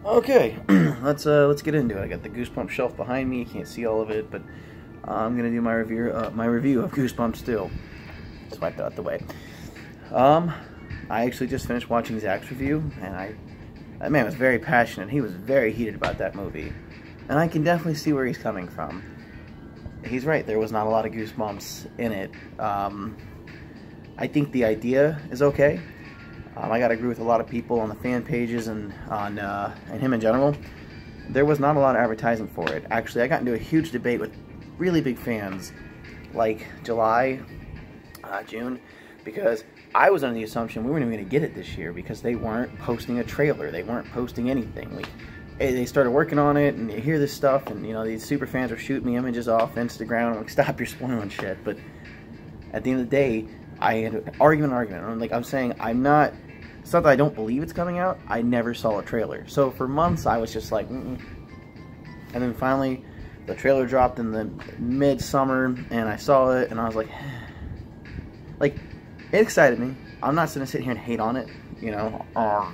Okay, let's get into it. I got the Goosebumps shelf behind me. You can't see all of it, but I'm gonna do my review of Goosebumps still. Swipe that out the way. I actually just finished watching Zach's review, and that man was very passionate. He was very heated about that movie, and I can definitely see where he's coming from. He's right. There was not a lot of Goosebumps in it. I think the idea is okay. I gotta agree with a lot of people on the fan pages and on and him in general. There was not a lot of advertising for it. Actually, I got into a huge debate with really big fans, like July, June, because I was under the assumption we weren't even gonna get it this year because they weren't posting a trailer. They weren't posting anything. They started working on it, and you hear this stuff, and you know these super fans are shooting me images off Instagram. I'm like, stop, you're spoiling shit. But at the end of the day, I had an argument. I'm saying it's not that I don't believe it's coming out. I never saw a trailer. So for months, I was just like, And then finally, the trailer dropped in the mid-summer, and I saw it, and I was like, it excited me. I'm not going to sit here and hate on it, you know. I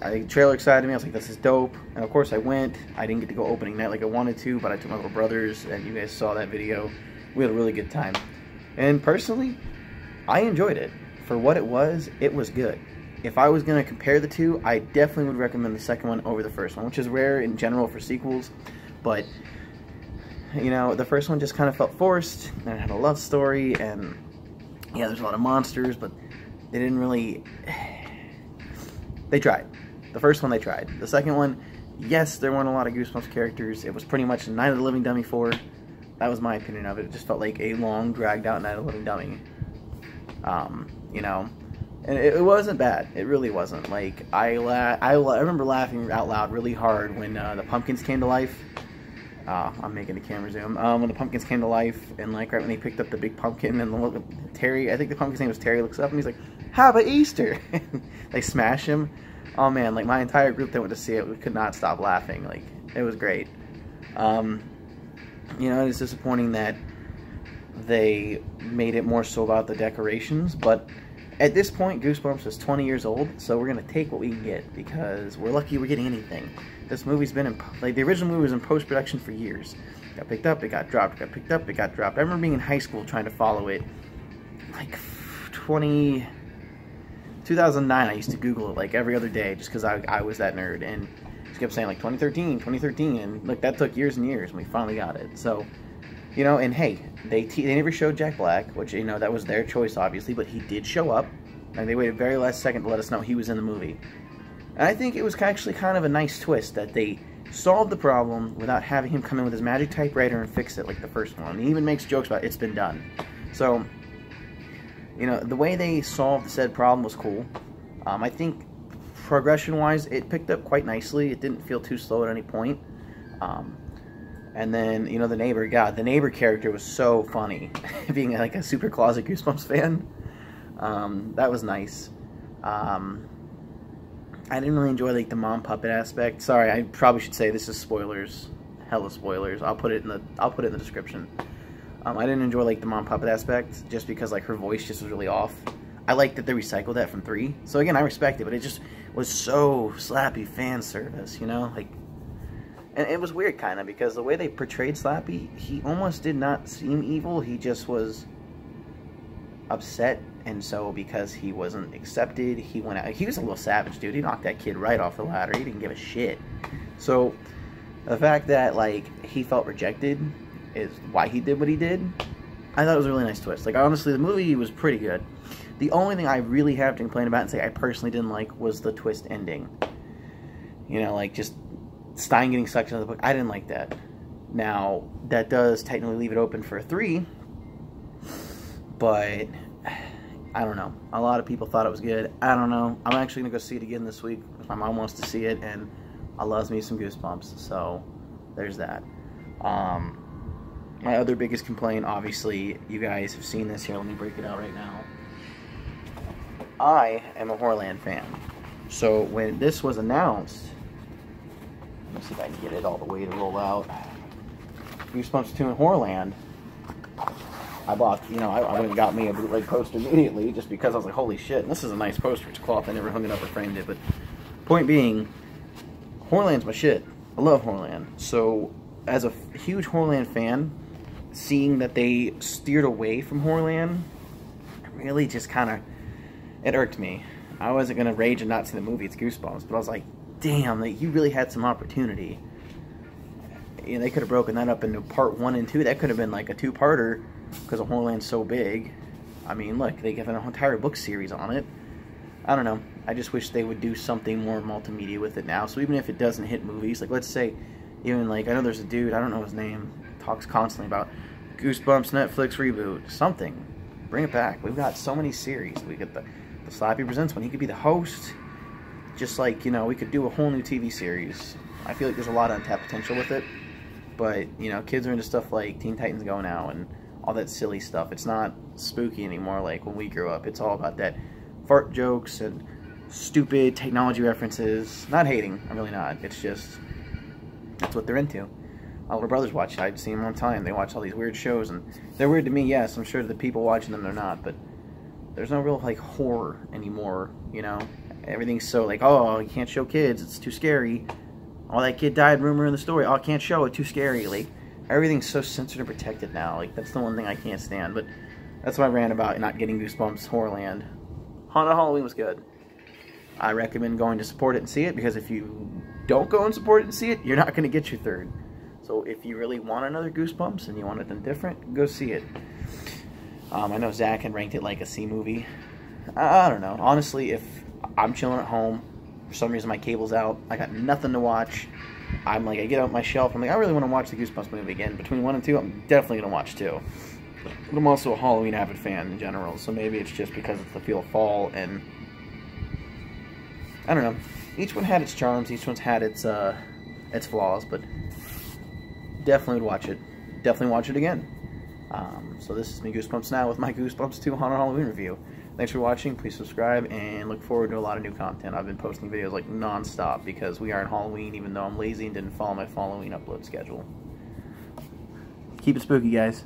think the trailer excited me. I was like, this is dope. And of course, I went. I didn't get to go opening night like I wanted to, but I took my little brothers, and you guys saw that video. We had a really good time. And personally, I enjoyed it. For what it was good. If I was going to compare the two, I definitely would recommend the second one over the first one, which is rare in general for sequels. But, you know, the first one just kind of felt forced, and it had a love story, and, yeah, there's a lot of monsters, but they didn't really... They tried. The first one, they tried. The second one, yes, there weren't a lot of Goosebumps characters. It was pretty much Night of the Living Dummy 4. That was my opinion of it. It just felt like a long, dragged-out Night of the Living Dummy. You know... And it wasn't bad. It really wasn't. Like, I remember laughing out loud really hard when the pumpkins came to life. I'm making the camera zoom. When the pumpkins came to life, and like right when they picked up the big pumpkin, and Terry, I think the pumpkin's name was Terry, looks up and he's like, "Happy Easter!" They smash him. Oh man, like my entire group that went to see it, we could not stop laughing. Like, it was great. You know, it's disappointing that they made it more so about the decorations, but at this point, Goosebumps is 20 years old, so we're going to take what we can get, because we're lucky we're getting anything. This movie's been in, like, the original movie was in post-production for years. It got picked up, it got dropped, it got picked up, it got dropped. I remember being in high school trying to follow it, like, 2009, I used to Google it, like, every other day, just because I was that nerd, and just kept saying, like, 2013, and, look, that took years and years, and we finally got it, so... You know, and hey, they never showed Jack Black, which, you know, that was their choice, obviously, but he did show up, and they waited very last second to let us know he was in the movie. And I think it was actually kind of a nice twist that they solved the problem without having him come in with his magic typewriter and fix it like the first one. He even makes jokes about it's been done. So, you know, the way they solved said problem was cool. I think progression-wise, it picked up quite nicely. It didn't feel too slow at any point. And then, you know, the neighbor, God, the neighbor character was so funny. Being like a super closet Goosebumps fan. That was nice. I didn't really enjoy like the mom puppet aspect. Sorry, I probably should say this is spoilers. Hella spoilers. I'll put it in the description. I didn't enjoy like the mom puppet aspect just because like her voice just was really off. I like that they recycled that from 3. So again, I respect it, but it just was so slappy fan service, you know? Like, and it was weird, kind of, because the way they portrayed Slappy, he almost did not seem evil. He just was upset, and so because he wasn't accepted, he went out. He was a little savage, dude. He knocked that kid right off the ladder. He didn't give a shit. So the fact that, like, he felt rejected is why he did what he did. I thought it was a really nice twist. Like, honestly, the movie was pretty good. The only thing I really have to complain about and say I personally didn't like was the twist ending. You know, like, just... Stein getting sucked into the book. I didn't like that. Now, that does technically leave it open for a 3, but I don't know. A lot of people thought it was good. I don't know. I'm actually going to go see it again this week if my mom wants to see it, and I love me some Goosebumps, so there's that. My other biggest complaint, obviously, you guys have seen this here. Let me break it out right now. I am a Horrorland fan, so when this was announced... Let me see if I can get it all the way to roll out. Goosebumps 2 in Horrorland. I bought, you know, I went and got me a bootleg poster immediately just because I was like, holy shit, this is a nice poster. It's cloth. I never hung it up or framed it. But point being, Horrorland's my shit. I love Horrorland. So, as a huge Horrorland fan, seeing that they steered away from Horrorland really just kind of, it irked me. I wasn't going to rage and not see the movie, it's Goosebumps, but I was like, damn, like, you really had some opportunity. You know, they could have broken that up into part 1 and 2. That could have been like a 2-parter because of Horrorland's so big. I mean, look, they have an entire book series on it. I don't know. I just wish they would do something more multimedia with it now. So even if it doesn't hit movies, like let's say, even like, I know there's a dude, I don't know his name, talks constantly about Goosebumps Netflix reboot, something. Bring it back. We've got so many series. We get the Slappy Presents one. He could be the host. Just like, you know, we could do a whole new TV series. I feel like there's a lot of untapped potential with it. But, you know, kids are into stuff like Teen Titans Go now and all that silly stuff. It's not spooky anymore like when we grew up. It's all about that fart jokes and stupid technology references. Not hating. I'm really not. It's just, that's what they're into. My older brothers watch it. I'd see them all the time. They watch all these weird shows, and they're weird to me, yes. I'm sure the people watching them, they're not. But there's no real, like, horror anymore, you know? Everything's so, like, oh, you can't show kids. It's too scary. Oh, that kid died, rumor in the story. Oh, I can't show it. Too scary. Like, everything's so censored and protected now. Like, that's the one thing I can't stand. But that's what I ran about not getting Goosebumps Horrorland. Haunted Halloween was good. I recommend going to support it and see it, because if you don't go and support it and see it, you're not going to get your third. So if you really want another Goosebumps and you want it done different, go see it. I know Zach had ranked it like a C movie. I don't know. Honestly, if I'm chilling at home, for some reason my cable's out, I got nothing to watch, I'm like, I get out my shelf, I'm like, I really want to watch the Goosebumps movie again. Between 1 and 2, I'm definitely going to watch 2. But I'm also a Halloween avid fan in general, so maybe it's just because it's the feel of fall, and I don't know. Each one had its charms, each one's had its flaws, but definitely would watch it. Definitely watch it again. So this is me, Goosebumps Now, with my Goosebumps 2 Haunted Halloween review. Thanks for watching. Please subscribe, and look forward to a lot of new content. I've been posting videos like non-stop because we are in Halloween, even though I'm lazy and didn't follow my Halloween upload schedule. Keep it spooky, guys.